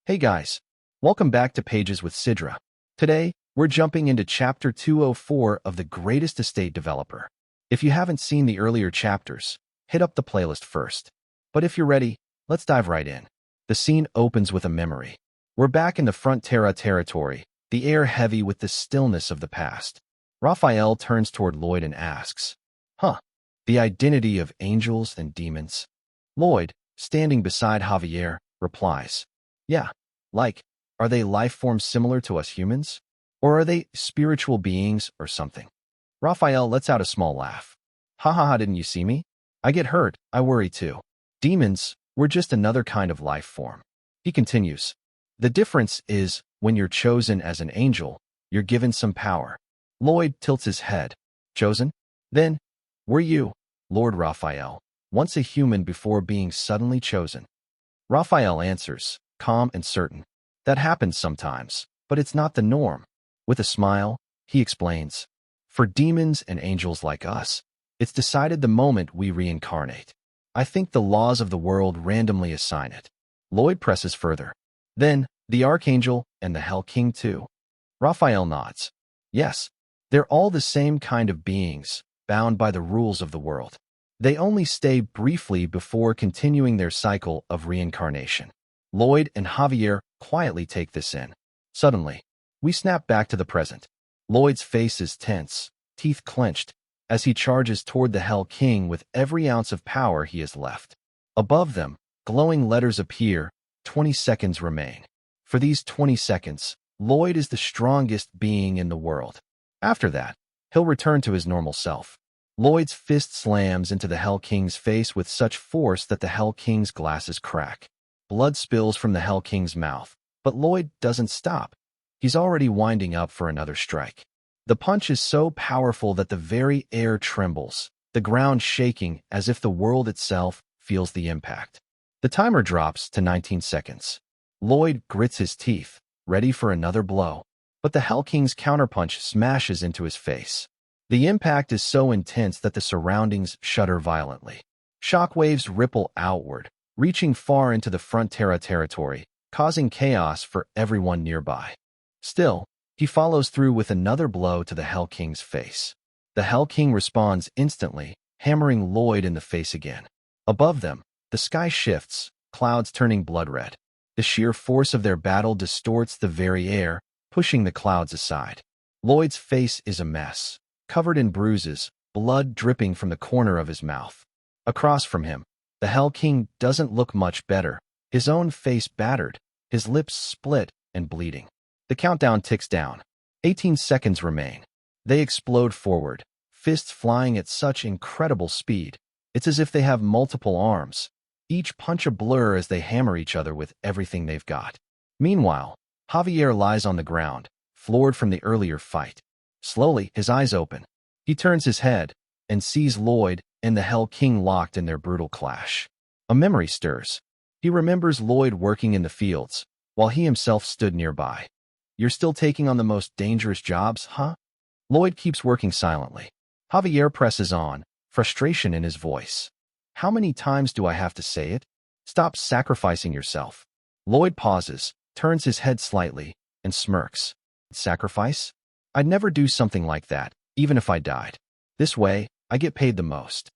Hey guys, welcome back to Pages with Sidra. Today, we're jumping into Chapter 204 of The Greatest Estate Developer. If you haven't seen the earlier chapters, hit up the playlist first. But if you're ready, let's dive right in. The scene opens with a memory. We're back in the Frontera territory, the air heavy with the stillness of the past. Raphael turns toward Lloyd and asks, the identity of angels and demons? Lloyd, standing beside Javier, replies, yeah, are they life forms similar to us humans? Or are they spiritual beings or something? Raphael lets out a small laugh. Ha ha ha, didn't you see me? I get hurt, I worry too. Demons, we're just another kind of life form. He continues, the difference is, when you're chosen as an angel, you're given some power. Lloyd tilts his head. Chosen? Then, were you, Lord Raphael, once a human before being suddenly chosen? Raphael answers, calm and certain. That happens sometimes, but it's not the norm. With a smile, he explains, for demons and angels like us, it's decided the moment we reincarnate. I think the laws of the world randomly assign it. Lloyd presses further. Then, the Archangel and the Hell King too. Raphael nods. Yes, they're all the same kind of beings, bound by the rules of the world. They only stay briefly before continuing their cycle of reincarnation. Lloyd and Javier quietly take this in. Suddenly, we snap back to the present. Lloyd's face is tense, teeth clenched, as he charges toward the Hell King with every ounce of power he has left. Above them, glowing letters appear, 20 seconds remain. For these 20 seconds, Lloyd is the strongest being in the world. After that, he'll return to his normal self. Lloyd's fist slams into the Hell King's face with such force that the Hell King's glasses crack. Blood spills from the Hell King's mouth, but Lloyd doesn't stop. He's already winding up for another strike. The punch is so powerful that the very air trembles, the ground shaking as if the world itself feels the impact. The timer drops to 19 seconds. Lloyd grits his teeth, ready for another blow, but the Hell King's counterpunch smashes into his face. The impact is so intense that the surroundings shudder violently. Shockwaves ripple outward, reaching far into the Frontera territory, causing chaos for everyone nearby. Still, he follows through with another blow to the Hell King's face. The Hell King responds instantly, hammering Lloyd in the face again. Above them, the sky shifts, clouds turning blood red. The sheer force of their battle distorts the very air, pushing the clouds aside. Lloyd's face is a mess, covered in bruises, blood dripping from the corner of his mouth. Across from him, the Hell King doesn't look much better, his own face battered, his lips split and bleeding. The countdown ticks down. 18 seconds remain. They explode forward, fists flying at such incredible speed. It's as if they have multiple arms, each punch a blur as they hammer each other with everything they've got. Meanwhile, Javier lies on the ground, floored from the earlier fight. Slowly, his eyes open. He turns his head and sees Lloyd and the Hell King locked in their brutal clash. A memory stirs. He remembers Lloyd working in the fields, while he himself stood nearby. You're still taking on the most dangerous jobs, huh? Lloyd keeps working silently. Javier presses on, frustration in his voice. How many times do I have to say it? Stop sacrificing yourself. Lloyd pauses, turns his head slightly, and smirks. Sacrifice? I'd never do something like that, even if I died. This way, I get paid the most.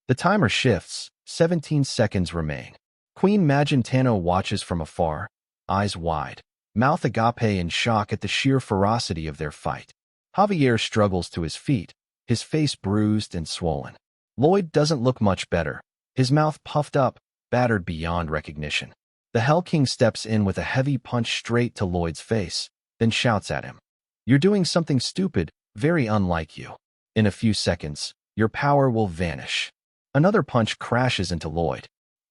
The timer shifts, 17 seconds remain. Queen Magentano watches from afar, eyes wide, mouth agape in shock at the sheer ferocity of their fight. Javier struggles to his feet, his face bruised and swollen. Lloyd doesn't look much better, his mouth puffed up, battered beyond recognition. The Hell King steps in with a heavy punch straight to Lloyd's face, then shouts at him. You're doing something stupid, very unlike you. In a few seconds, your power will vanish. Another punch crashes into Lloyd.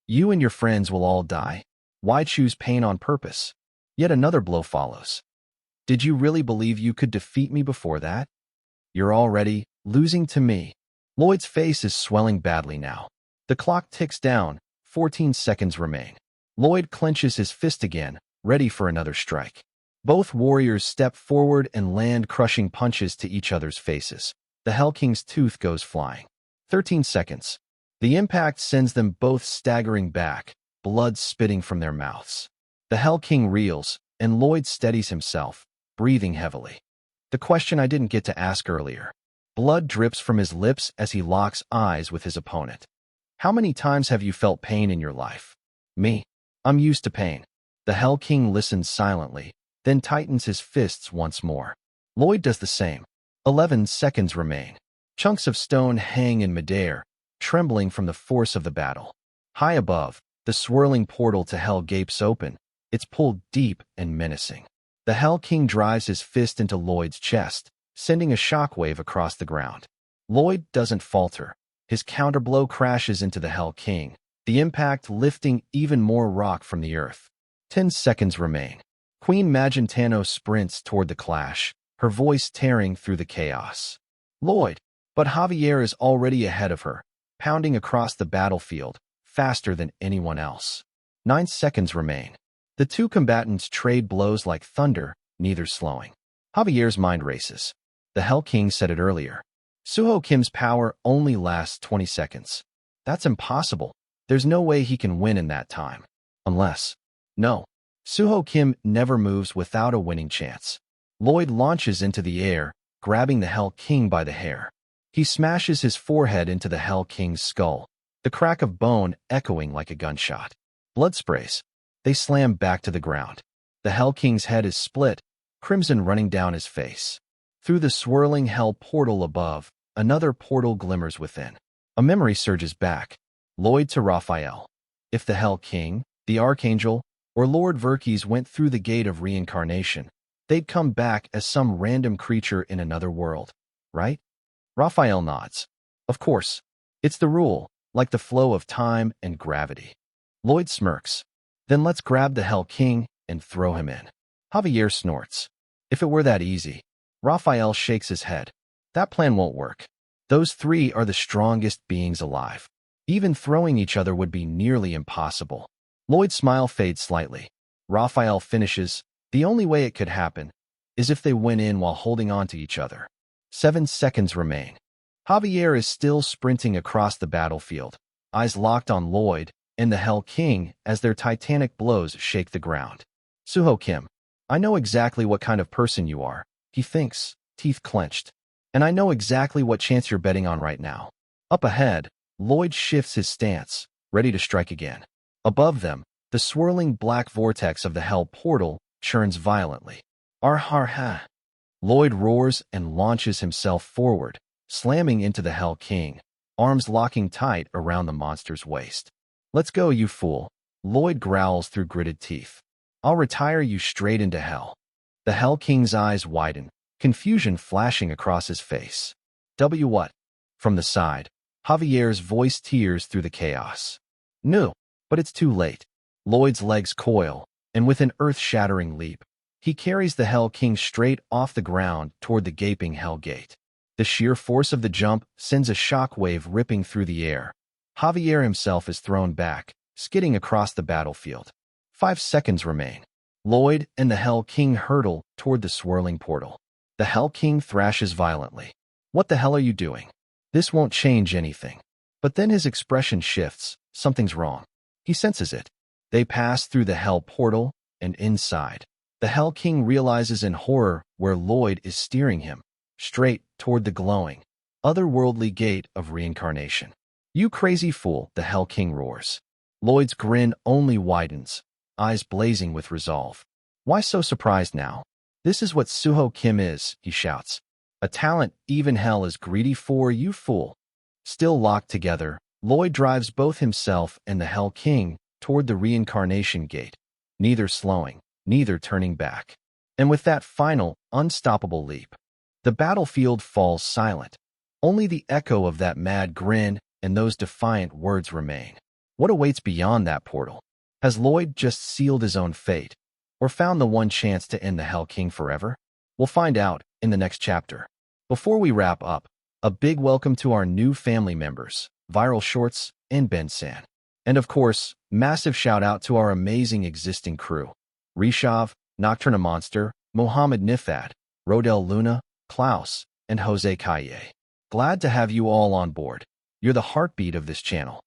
You and your friends will all die. Why choose pain on purpose? Yet another blow follows. Did you really believe you could defeat me before that? You're already losing to me. Lloyd's face is swelling badly now. The clock ticks down, 14 seconds remain. Lloyd clenches his fist again, ready for another strike. Both warriors step forward and land crushing punches to each other's faces. The Hell King's tooth goes flying. 13 seconds. The impact sends them both staggering back, blood spitting from their mouths. The Hell King reels, and Lloyd steadies himself, breathing heavily. The question I didn't get to ask earlier. Blood drips from his lips as he locks eyes with his opponent. How many times have you felt pain in your life? Me. I'm used to pain. The Hell King listens silently, then tightens his fists once more. Lloyd does the same. 11 seconds remain. Chunks of stone hang in midair, trembling from the force of the battle. High above, the swirling portal to Hell gapes open. It's pulled deep and menacing. The Hell King drives his fist into Lloyd's chest, sending a shockwave across the ground. Lloyd doesn't falter. His counterblow crashes into the Hell King, the impact lifting even more rock from the earth. 10 seconds remain. Queen Magentano sprints toward the clash, her voice tearing through the chaos. Lloyd! But Javier is already ahead of her, pounding across the battlefield, faster than anyone else. 9 seconds remain. The two combatants trade blows like thunder, neither slowing. Javier's mind races. The Hell King said it earlier. Suho Kim's power only lasts 20 seconds. That's impossible. There's no way he can win in that time. Unless... No. Suho Kim never moves without a winning chance. Lloyd launches into the air, grabbing the Hell King by the hair. He smashes his forehead into the Hell King's skull, the crack of bone echoing like a gunshot. Blood sprays. They slam back to the ground. The Hell King's head is split, crimson running down his face. Through the swirling hell portal above, another portal glimmers within. A memory surges back. Lloyd to Raphael. If the Hell King, the Archangel, or Lord Verkes went through the gate of reincarnation, they'd come back as some random creature in another world, right? Raphael nods. Of course. It's the rule, like the flow of time and gravity. Lloyd smirks. Then let's grab the Hell King and throw him in. Javier snorts. If it were that easy. Raphael shakes his head. That plan won't work. Those three are the strongest beings alive. Even throwing each other would be nearly impossible. Lloyd's smile fades slightly. Raphael finishes. The only way it could happen is if they went in while holding on to each other. 7 seconds remain. Javier is still sprinting across the battlefield, eyes locked on Lloyd and the Hell King as their titanic blows shake the ground. Suho Kim. I know exactly what kind of person you are, he thinks, teeth clenched. And I know exactly what chance you're betting on right now. Up ahead, Lloyd shifts his stance, ready to strike again. Above them, the swirling black vortex of the Hell portal churns violently. Arharha! Lloyd roars and launches himself forward, slamming into the Hell King, arms locking tight around the monster's waist. Let's go, you fool, Lloyd growls through gritted teeth. I'll retire you straight into hell. The Hell King's eyes widen, confusion flashing across his face. What? From the side, Javier's voice tears through the chaos. No, but it's too late. Lloyd's legs coil, and with an earth-shattering leap, he carries the Hell King straight off the ground toward the gaping Hell Gate. The sheer force of the jump sends a shockwave ripping through the air. Javier himself is thrown back, skidding across the battlefield. 5 seconds remain. Lloyd and the Hell King hurtle toward the swirling portal. The Hell King thrashes violently. What the hell are you doing? This won't change anything. But then his expression shifts. Something's wrong. He senses it. They pass through the Hell portal, and inside, the Hell King realizes in horror where Lloyd is steering him, straight toward the glowing, otherworldly gate of reincarnation. You crazy fool, the Hell King roars. Lloyd's grin only widens, eyes blazing with resolve. Why so surprised now? This is what Suho Kim is, he shouts. A talent even hell is greedy for, you fool. Still locked together, Lloyd drives both himself and the Hell King toward the reincarnation gate, neither slowing, neither turning back. And with that final, unstoppable leap, the battlefield falls silent. Only the echo of that mad grin and those defiant words remain. What awaits beyond that portal? Has Lloyd just sealed his own fate, or found the one chance to end the Hell King forever? We'll find out in the next chapter. Before we wrap up, a big welcome to our new family members, Viral Shorts and Ben-san. And of course, massive shout out to our amazing existing crew. Rishav, Nocturna Monster, Mohammed Nifad, Rodel Luna, Klaus, and Jose Calle. Glad to have you all on board. You're the heartbeat of this channel.